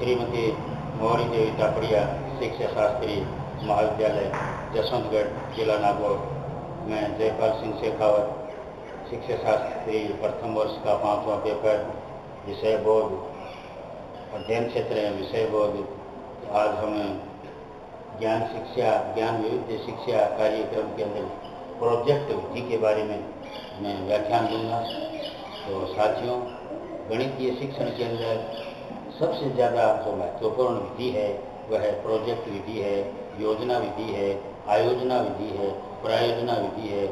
श्रीमती मौरी देवी तापड़िया शिक्षा शास्त्री महाविद्यालय जसवंतगढ़ जिला नागौर में जयपाल सिंह शेखावत शिक्षा शास्त्री प्रथम वर्ष का 5वां पेपर विषय बोध अध्ययन क्षेत्र है विषय बोध। आज हम ज्ञान विविध शिक्षा कार्यक्रम के अंदर प्रोजेक्ट विधि के बारे में मैं व्याख्यान दूंगा। तो साथियों, गणितीय शिक्षण के अंदर सबसे ज़्यादा जो महत्वपूर्ण विधि है वह है प्रोजेक्ट विधि है, योजना विधि है, आयोजना विधि है, प्रायोजना विधि है।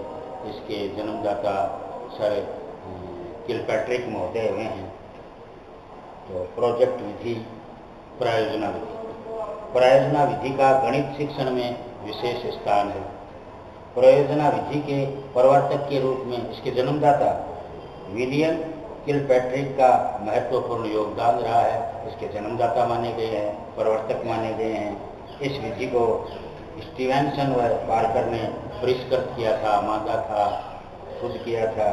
इसके जन्मदाता सर किलपैट्रिक महोदय हुए हैं। तो प्रोजेक्ट विधि, प्रायोजना विधि का गणित शिक्षण में विशेष स्थान है। प्रायोजना विधि के प्रवर्तक के रूप में इसके जन्मदाता विलियम किलपैट्रिक का महत्वपूर्ण योगदान रहा है। इसके जन्मदाता माने गए हैं, प्रवर्तक माने गए हैं। इस विधि को स्टीवेंसन व पार्कर ने परिष्कृत किया था, मांगा था, शुद्ध किया था।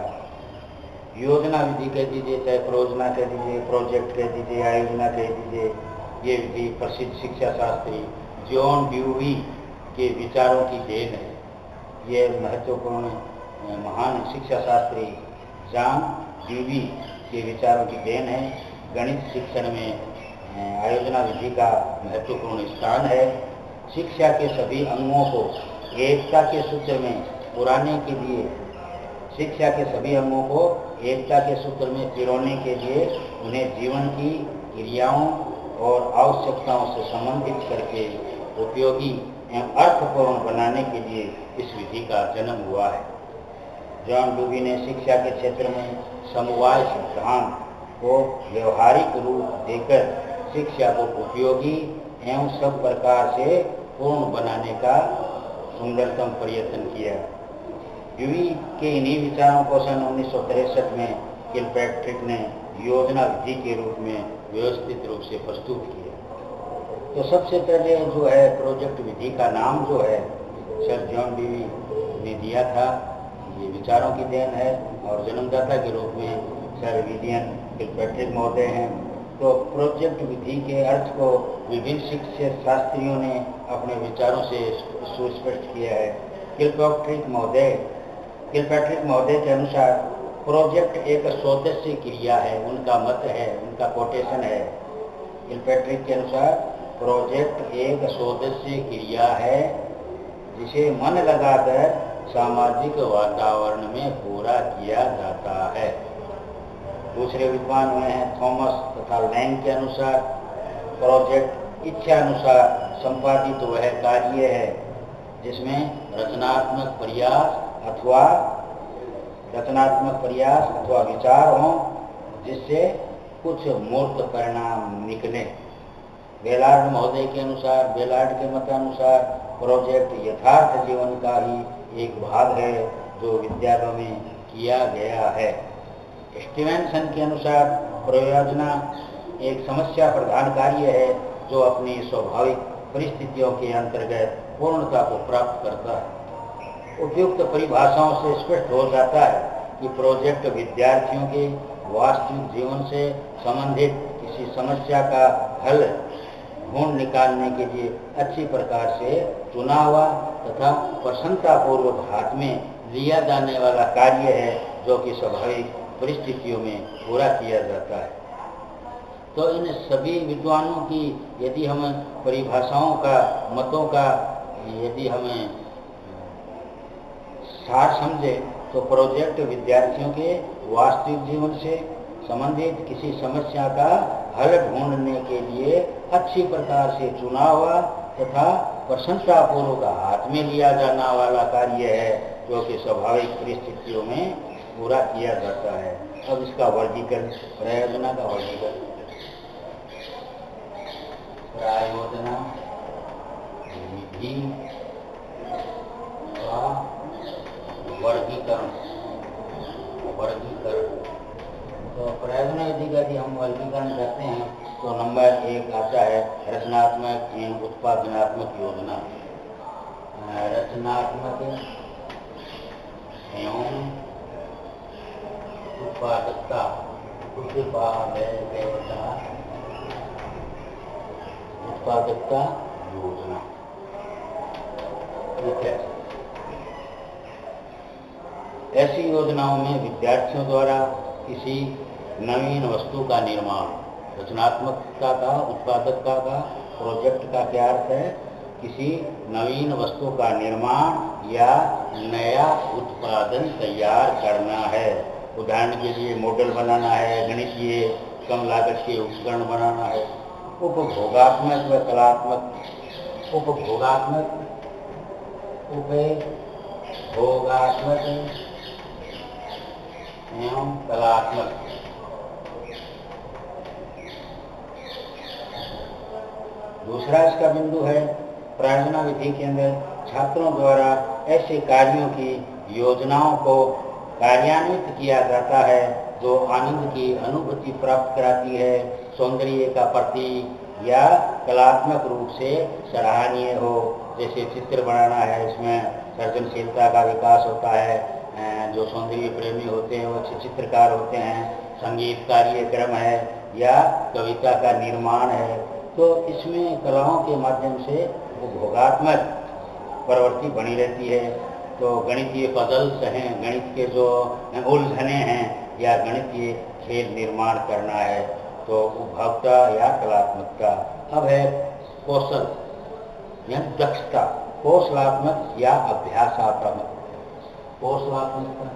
योजना विधि कह दीजिए, चाहे प्रोजना कह दीजिए, प्रोजेक्ट कह दीजिए, आयोजना कह दीजिए, ये विधि प्रसिद्ध शिक्षा शास्त्री जॉन ड्यूवी के विचारों की देन है। ये महत्वपूर्ण महान शिक्षा शास्त्री जॉन ड्यूवी के विचारों की देन है। गणित शिक्षण में आयोजना विधि का महत्वपूर्ण स्थान है। शिक्षा के सभी अंगों को एकता के सूत्र में पुराने के लिए शिक्षा के सभी अंगों को एकता के सूत्र में पिरोने के लिए उन्हें जीवन की क्रियाओं और आवश्यकताओं से संबंधित करके उपयोगी एवं अर्थपूर्ण बनाने के लिए इस विधि का जन्म हुआ है। जॉन ड्यूवी ने शिक्षा के क्षेत्र में समवाय सिद्धांत को व्यवहारिक रूप देकर शिक्षा को उपयोगी एवं सब प्रकार से पूर्ण बनाने का सुंदरतम प्रयत्न किया। ड्यूवी के इन्हीं विचारों को सन 1963 में किलपैट्रिक ने योजना विधि के रूप में व्यवस्थित रूप से प्रस्तुत किया। तो सबसे पहले जो है प्रोजेक्ट विधि का नाम जो है सर जॉन ड्यूवी ने दिया था। ये विचारों की देन है और जन्मदाता के रूप में सर विलियम किलपैट्रिक महोदय हैं। तो प्रोजेक्ट विधि के अर्थ को विभिन्न शिक्षा शास्त्रियों ने अपने विचारों से सुस्पष्ट किया है। किलपैट्रिक महोदय के अनुसार प्रोजेक्ट एक सदस्य क्रिया है। उनका मत है, उनका कोटेशन है। किलपैट्रिक के अनुसार प्रोजेक्ट एक सदस्य क्रिया है जिसे मन लगाकर सामाजिक वातावरण में पूरा किया जाता है। दूसरे विद्वान हुए हैं थॉमस तथा लैंग के अनुसार प्रोजेक्ट इच्छा अनुसार संपादित वह कार्य है जिसमें रचनात्मक प्रयास अथवा विचार हों जिससे कुछ मूर्त परिणाम निकले। बेलार्ड महोदय के अनुसार, बेलार्ड के मतानुसार प्रोजेक्ट यथार्थ जीवन का ही एक भाग है जो विद्यालयों में किया गया है। स्टीवेंसन के अनुसार प्रयोजना एक समस्या प्रधान कार्य है जो अपनी स्वाभाविक परिस्थितियों के अंतर्गत पूर्णता को प्राप्त करता है। उपयुक्त परिभाषाओं से स्पष्ट हो जाता है कि प्रोजेक्ट विद्यार्थियों के वास्तविक जीवन से संबंधित किसी समस्या का हल ढूंढ निकालने के लिए अच्छी प्रकार से चुना हुआ तथा प्रसन्नतापूर्वक हाथ में लिया जाने वाला कार्य है जो कि स्वाभाविक परिस्थितियों में पूरा किया जाता है। तो इन सभी विद्वानों की यदि हम परिभाषाओं का, मतों का यदि हमें सार समझे तो प्रोजेक्ट विद्यार्थियों के वास्तविक जीवन से संबंधित किसी समस्या का हल ढूंढने के लिए अच्छी प्रकार से चुना हुआ तथा प्रसन्नतापूर्वक हाथ में लिया जाना वाला कार्य है जो कि स्वाभाविक परिस्थितियों में पूरा किया जाता है। अब इसका वर्गीकरण, प्रायोजना का वर्गीकरण। प्रायोजना विधि का वर्गीकरण। तो प्रायोजना विधि का यदि हम वर्गीकरण करते हैं तो नंबर 1 आता है रचनात्मक एवं उत्पादनात्मक योजना। रचनात्मक एवं उत्पादकता उत्पादकता योजना। ऐसी योजनाओं में विद्यार्थियों द्वारा किसी नवीन वस्तु का निर्माण, रचनात्मकता का, उत्पादकता का, प्रोजेक्ट का क्या अर्थ है? किसी नवीन वस्तु का निर्माण या नया उत्पादन तैयार करना है। उदाहरण के लिए मॉडल बनाना है, गणितीय कम लागत के उपकरण बनाना है। उपभोगात्मक व कलात्मक, उपभोगात्मक एवं कलात्मक। दूसरा इसका बिंदु है प्रायोजना विधि के अंदर छात्रों द्वारा ऐसे कार्यों की योजनाओं को कार्यान्वित किया जाता है जो आनंद की अनुभूति प्राप्त कराती है, सौंदर्य का प्रतीक या कलात्मक रूप से सराहनीय हो। जैसे चित्र बनाना है, इसमें सृजनशीलता का विकास होता है। जो सौंदर्य प्रेमी होते हैं वो अच्छे चित्रकार होते हैं। संगीत कार्यक्रम है या कविता का निर्माण है, तो इसमें कलाओं के माध्यम से उपभोगात्मक प्रवृत्ति बनी रहती है। तो गणितीय पजल्स हैं, गणित के जो उलझने हैं या गणितीय खेल निर्माण करना है, तो उपभोक्ता या कलात्मकता। अब है कौशल या दक्षता, कौशलात्मक या अभ्यासात्मक। कौशलात्मकता,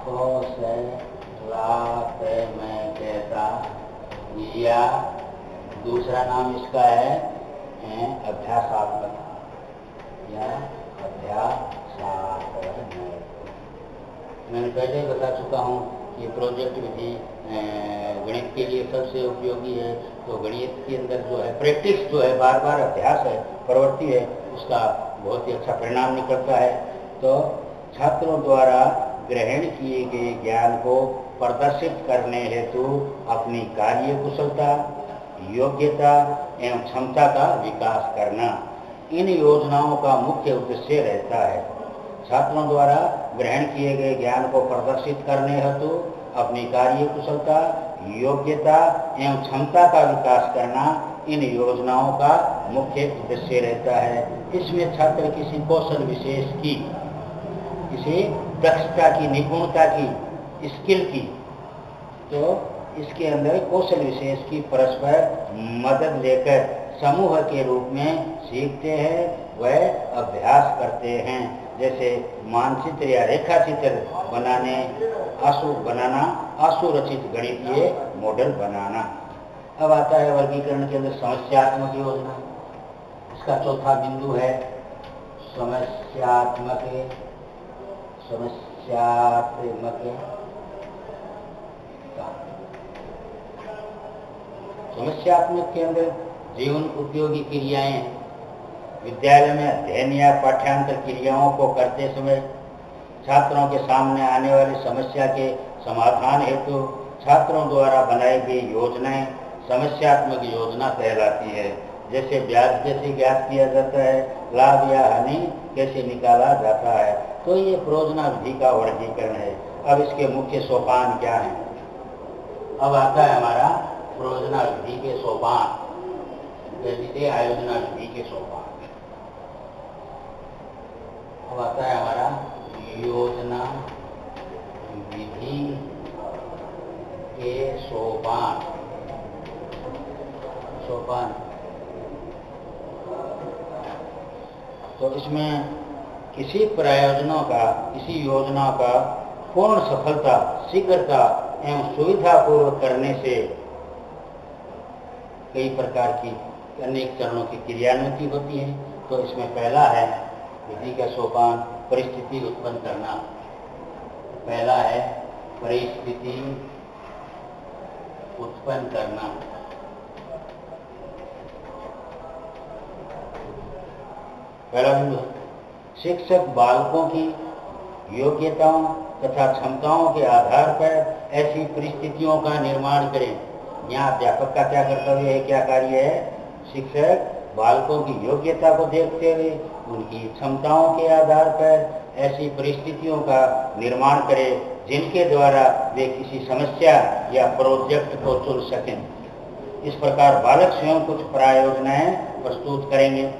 कौशलात्मकता या दूसरा नाम इसका है अभ्यासात्मक या अभ्यासात्मक। मैंने पहले बता चुका हूँ कि प्रोजेक्ट विधि गणित के लिए सबसे उपयोगी है। तो गणित के अंदर जो है प्रैक्टिस जो है, बार बार अभ्यास है, प्रवृत्ति है, उसका बहुत ही अच्छा परिणाम निकलता है। तो छात्रों द्वारा ग्रहण किए गए ज्ञान को प्रदर्शित करने हेतु अपनी कार्य कुशलता, योग्यता एवं क्षमता का विकास करना इन योजनाओं का मुख्य उद्देश्य रहता है। छात्रों द्वारा ग्रहण किए गए ज्ञान को प्रदर्शित करने हेतु अपनी कार्य कुशलता, योग्यता एवं क्षमता का विकास करना इन योजनाओं का मुख्य उद्देश्य रहता है। इसमें छात्र किसी कौशल विशेष की, किसी दक्षता की, निपुणता की, स्किल की, तो इसके अंदर कौशल विशेष की परस्पर मदद लेकर समूह के रूप में सीखते हैं, वह अभ्यास करते हैं। जैसे मानचित्र या रेखा चित्र बनाने, आंसू रचित गणितीय मॉडल बनाना। अब आता है वर्गीकरण के अंदर समस्यात्मक योजना। इसका चौथा बिंदु है समस्यात्मक के अंदर जीवन उपयोगी क्रियाएं, विद्यालय में अध्ययन या पाठ्यांतर क्रियाओं को करते समय छात्रों के सामने आने वाली समस्या के समाधान हेतु छात्रों द्वारा बनाई गई योजनाएं समस्यात्मक योजना कहलाती है। जैसे ब्याज कैसे ज्ञात किया जाता है, लाभ या हानि कैसे निकाला जाता है, तो ये प्रोजना विधि का वर्गीकरण है। अब इसके मुख्य सोपान क्या हैं? अब आता है हमारा प्रोजना विधि के सोपान, जैसे आयोजना विधि के सोपान। अब आता है हमारा योजना विधि के सोपान। तो इसमें किसी प्रयोजनों का, किसी योजना का पूर्ण सफलता, शीघ्रता एवं सुविधापूर्वक करने से कई प्रकार की अनेक चरणों की क्रियान्विति होती है। तो इसमें पहला है विधि का सोपान परिस्थिति उत्पन्न करना। पहला है परिस्थिति उत्पन्न करना। पहला बिंदु, शिक्षक बालकों की योग्यताओं तथा क्षमताओं के आधार पर ऐसी परिस्थितियों का निर्माण करें। यहाँ अध्यापक का क्या कर्तव्य है, क्या कार्य है? शिक्षक बालकों की योग्यता को देखते हुए उनकी क्षमताओं के आधार पर ऐसी परिस्थितियों का निर्माण करें जिनके द्वारा वे किसी समस्या या प्रोजेक्ट को चुन सकें। इस प्रकार बालक स्वयं कुछ प्रायोजनाएं प्रस्तुत करेंगे।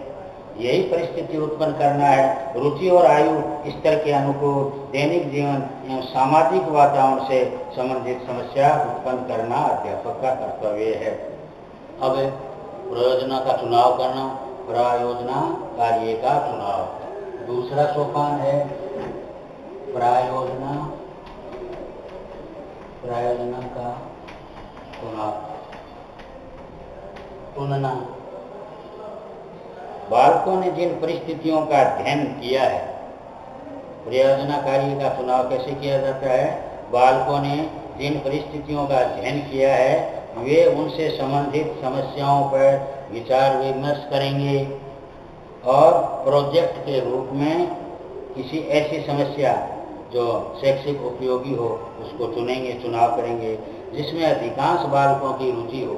यही परिस्थिति उत्पन्न करना है। रुचि और आयु स्तर के अनुकूल दैनिक जीवन एवं सामाजिक वातावरण से संबंधित समस्या उत्पन्न करना अध्यापक का कर्तव्य है। अब प्रयोजना का चुनाव करना, प्रायोजना कार्य का चुनाव। दूसरा सोपान है प्रायोजना का चुनाव, चुनना। बालकों ने जिन परिस्थितियों का अध्ययन किया है, प्रयोजना कार्य का चुनाव कैसे किया जाता है? बालकों ने जिन परिस्थितियों का अध्ययन किया है वे उनसे संबंधित समस्याओं पर विचार विमर्श करेंगे और प्रोजेक्ट के रूप में किसी ऐसी समस्या जो शैक्षिक उपयोगी हो उसको चुनेंगे, चुनाव करेंगे जिसमें अधिकांश बालकों की रुचि हो।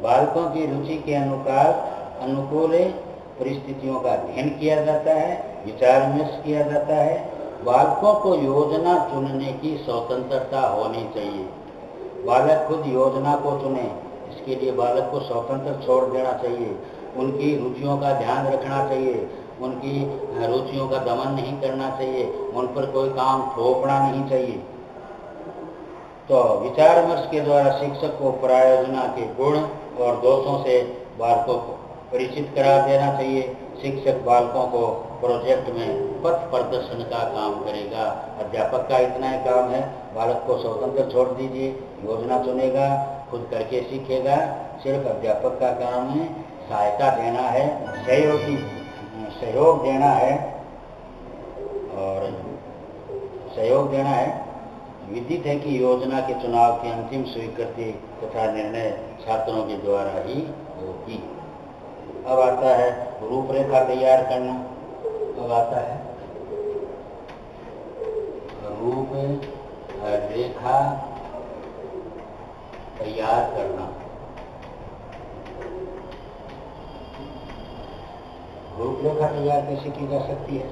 बालकों की रुचि के अनुकूल परिस्थितियों का अध्ययन किया जाता है, विचार विमर्श किया जाता है। बालकों को योजना चुनने की स्वतंत्रता होनी चाहिए। बालक खुद योजना को चुने, इसके लिए बालक को स्वतंत्र छोड़ देना चाहिए। उनकी रुचियों का ध्यान रखना चाहिए, उनकी रुचियों का दमन नहीं करना चाहिए, उन पर कोई काम थोपना नहीं चाहिए। तो विचार विमर्श के द्वारा शिक्षक को प्रायोजना के गुण और दोषों से बालकों को परिचित करा देना चाहिए। शिक्षक बालकों को प्रोजेक्ट में पथ प्रदर्शन का काम करेगा। अध्यापक का इतना ही काम है, बालक को स्वतंत्र छोड़ दीजिए, योजना चुनेगा, खुद करके सीखेगा। सिर्फ अध्यापक का काम है सहायता देना है, सहयोग देना है और सहयोग देना है। विदित है कि योजना के चुनाव की अंतिम स्वीकृति तथा निर्णय छात्रों के द्वारा ही होगी। अब आता है रूपरेखा तैयार करना। अब आता है रूपरेखा तैयार करना। रूपरेखा तैयार कैसे की जा सकती है?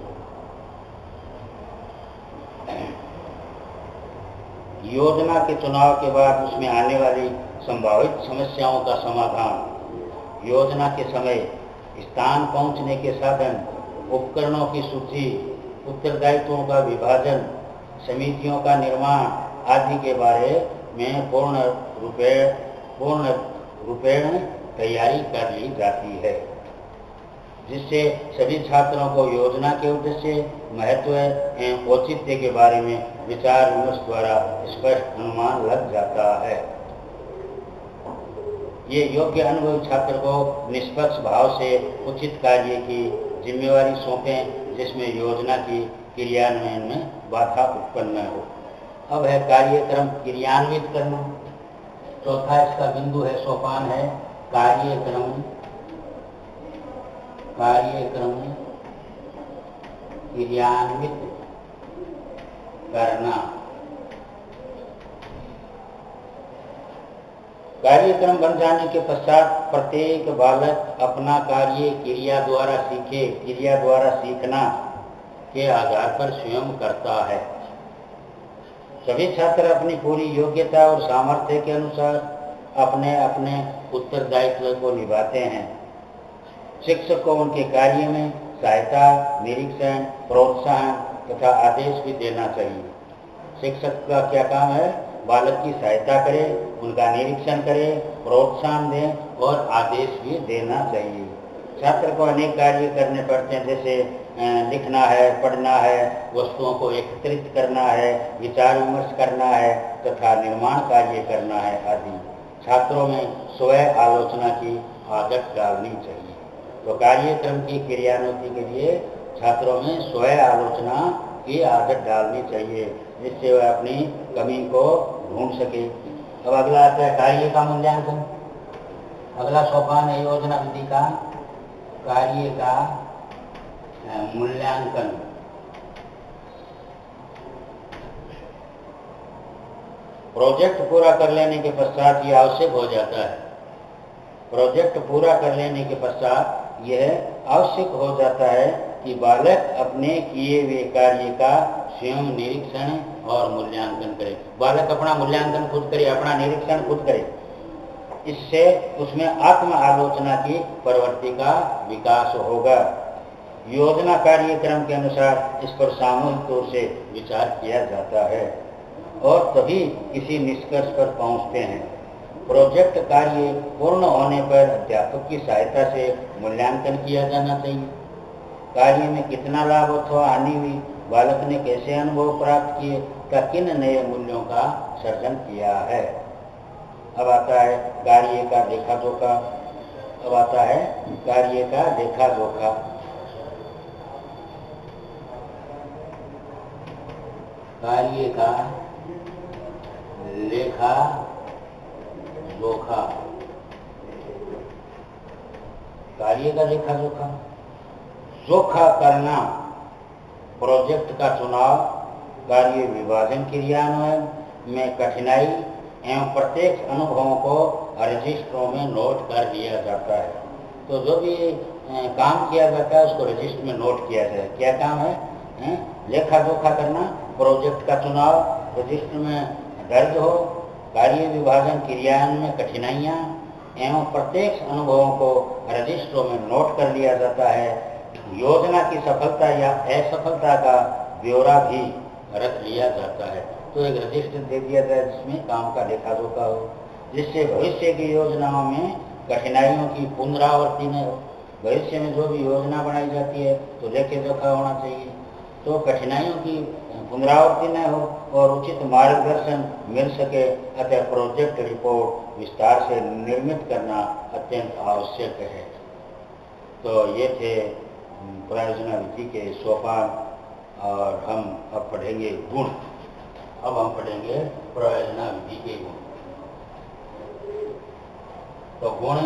योजना के चुनाव के बाद उसमें आने वाली संभावित समस्याओं का समाधान, योजना के समय, स्थान पहुंचने के साधन, उपकरणों की सूची, उत्तरदायित्वों का विभाजन, समितियों का निर्माण आदि के बारे में पूर्ण रूपेण तैयारी कर ली जाती है, जिससे सभी छात्रों को योजना के उद्देश्य, महत्व एवं औचित्य के बारे में विचार विमर्श द्वारा स्पष्ट अनुमान लग जाता है। ये योग्य अनुभवी छात्र को निष्पक्ष भाव से उचित कार्य की जिम्मेवारी सौंपें जिसमें योजना की क्रियान्वयन में बाधा उत्पन्न न हो। अब है कार्यक्रम क्रियान्वित करना। चौथा इसका बिंदु है, सोपान है कार्यक्रम क्रियान्वित करना। कार्यक्रम बन जाने के पश्चात प्रत्येक बालक अपना कार्य क्रिया द्वारा सीखना के आधार पर स्वयं करता है। सभी छात्र अपनी पूरी योग्यता और सामर्थ्य के अनुसार अपने अपने उत्तरदायित्व को निभाते हैं। शिक्षक को उनके कार्य में सहायता, निरीक्षण, प्रोत्साहन तथा आदेश भी देना चाहिए। शिक्षक का क्या काम है? बालक की सहायता करे, उनका निरीक्षण करे, प्रोत्साहन दें और आदेश भी देना चाहिए। छात्र को अनेक कार्य करने पड़ते हैं, जैसे लिखना है, पढ़ना है, वस्तुओं को एकत्रित करना है, विचार विमर्श करना है तथा निर्माण कार्य करना है आदि। छात्रों में स्वयं आलोचना की आदत डालनी चाहिए। तो कार्यक्रम की क्रियान्विति के लिए छात्रों में स्वयं आलोचना की आदत डालनी चाहिए, जिससे वह अपनी कमी को ढूंढ सके। अब अगला आता है कार्य का मूल्यांकन। अगला सोपान है योजना विधि का कार्य का मूल्यांकन। प्रोजेक्ट पूरा कर लेने के पश्चात यह आवश्यक हो जाता है। प्रोजेक्ट पूरा कर लेने के पश्चात यह आवश्यक हो जाता है कि बालक अपने किए हुए कार्य का स्वयं निरीक्षण और मूल्यांकन करे। बालक अपना मूल्यांकन खुद करे, अपना निरीक्षण खुद करे। इससे उसमें आत्म आलोचना की प्रवृत्ति का विकास होगा। योजना कार्यक्रम के अनुसार इस पर सामूहिक तौर से विचार किया जाता है और तभी किसी निष्कर्ष पर पहुंचते हैं। प्रोजेक्ट कार्य पूर्ण होने पर अध्यापक की सहायता से मूल्यांकन किया जाना चाहिए। कार्य में कितना लाभ अथवा हानि हुई, बालक ने कैसे अनुभव प्राप्त किए, का किन नए मूल्यों का सर्जन किया है। अब आता है कार्य का लेखा जोखा। अब आता है कार्य का लेखा जोखा। कार्य का लेखा जोखा। कार्य का लेखा जोखा, जोखा करना, प्रोजेक्ट का चुनाव, कार्य विभाजन क्रियान्वयन में कठिनाई एवं प्रत्येक अनुभवों को रजिस्टरों में नोट कर लिया जाता है। तो जो भी काम किया जाता है उसको रजिस्टर में नोट किया जाए। क्या काम है? लेखा जोखा करना, प्रोजेक्ट का चुनाव रजिस्टर में दर्ज हो, कार्य विभाजन क्रियान्वयन में कठिनाइयाँ एवं प्रत्येक अनुभवों को रजिस्टरों में नोट कर लिया जाता है। योजना की सफलता या असफलता का ब्यौरा भी रख लिया जाता है। तो एक रजिस्टर दे दिया जाए जिसमें काम का लेखा जोखा हो, जिससे भविष्य की योजनाओं में कठिनाइयों की पुनरावृत्ति न हो। भविष्य में जो भी योजना बनाई जाती है तो लेखा जोखा होना चाहिए, तो कठिनाइयों की पुनरावृत्ति न हो और उचित मार्गदर्शन मिल सके। अतः प्रोजेक्ट रिपोर्ट विस्तार से निर्मित करना अत्यंत आवश्यक है। तो ये थे प्रयोजना विधि के सोपान, और हम अब पढ़ेंगे गुण। अब हम पढ़ेंगे प्रयोजना विधि के गुण। तो गुण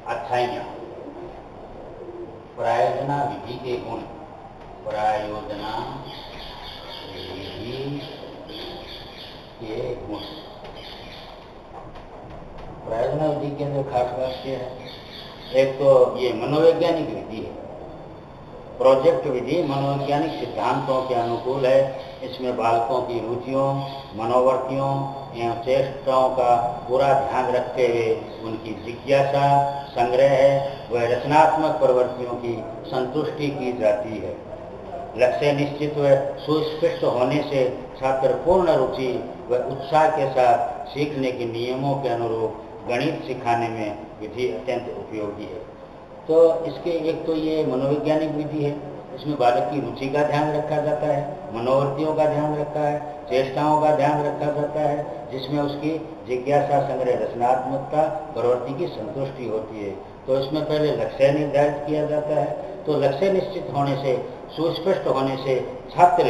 अच्छाइयाँ, प्रयोजना विधि के गुण। प्रयोजना विधि के गुण। प्रयोजना विधि के अंदर खास बात क्या है? एक तो ये मनोवैज्ञानिक विधि है। प्रोजेक्ट विधि मनोवैज्ञानिक सिद्धांतों के अनुकूल है। इसमें बालकों की रुचियों, मनोवृत्तियों एवं चेष्टाओं का पूरा ध्यान रखते हुए उनकी जिज्ञासा, संग्रह व रचनात्मक प्रवृत्तियों की संतुष्टि की जाती है। लक्ष्य निश्चित व सुस्पष्ट होने से छात्र पूर्ण रुचि व उत्साह के साथ सीखने के नियमों के अनुरूप गणित सिखाने में विधि अत्यंत उपयोगी है। तो इसके एक तो ये मनोवैज्ञानिक विधि है, इसमें बालक की रुचि का ध्यान रखा जाता है, मनोवृत्तियों का ध्यान रखा है, चेष्टाओं का ध्यान रखा जाता है, जिसमें उसकी जिज्ञासा, संग्रह, रचनात्मकता, प्रवृत्ति की संतुष्टि होती है। तो इसमें पहले लक्ष्य निर्धारित किया जाता है। तो लक्ष्य निश्चित होने से, सुस्पष्ट होने से छात्र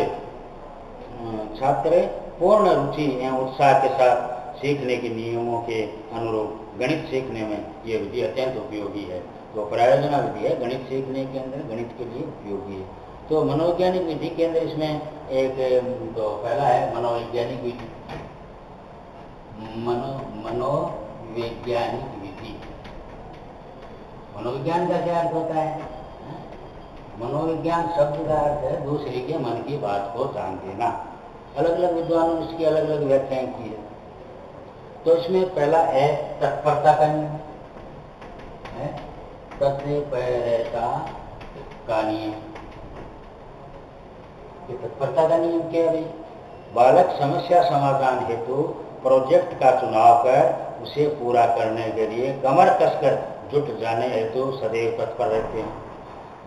पूर्ण रुचि एवं उत्साह के साथ सीखने के नियमों के अनुरूप गणित सीखने में ये विधि अत्यंत उपयोगी है। तो प्रयोजना विधि है, गणित सीखने के अंदर गणित के लिए उपयोगी है। तो मनोवैज्ञानिक विधि के अंदर इसमें एक तो पहला है मनोवैज्ञानिक विधि। मनोवैज्ञानिक विधि, मनोविज्ञान का क्या अर्थ होता है? मनोविज्ञान शब्द का अर्थ है दूसरे के मन की बात को जान देना। अलग अलग विद्वानों ने इसकी अलग अलग व्याख्याएं की है। तो इसमें पहला है तत्परता का नियम, तत्परता का नियम। तत्परता का नियम क्या है? बालक समस्या समाधान हेतु प्रोजेक्ट का चुनाव कर उसे पूरा करने के लिए कमर कसकर जुट जाने हेतु सदैव तत्पर रहते हैं।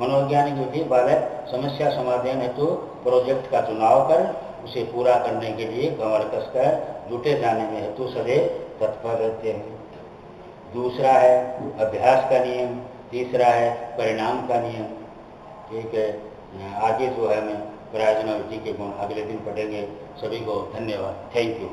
मनोवैज्ञानिक विधि बालक समस्या समाधान हेतु प्रोजेक्ट का चुनाव कर उसे पूरा करने के लिए कमर कसकर जुटे जाने में हेतु सदैव तत्पर रहते हैं। दूसरा है अभ्यास का नियम, तीसरा है परिणाम का नियम। ठीक है, आगे जो है मैं प्रयोजना विधि के गुण अगले दिन पढ़ेंगे। सभी को धन्यवाद। Thank you.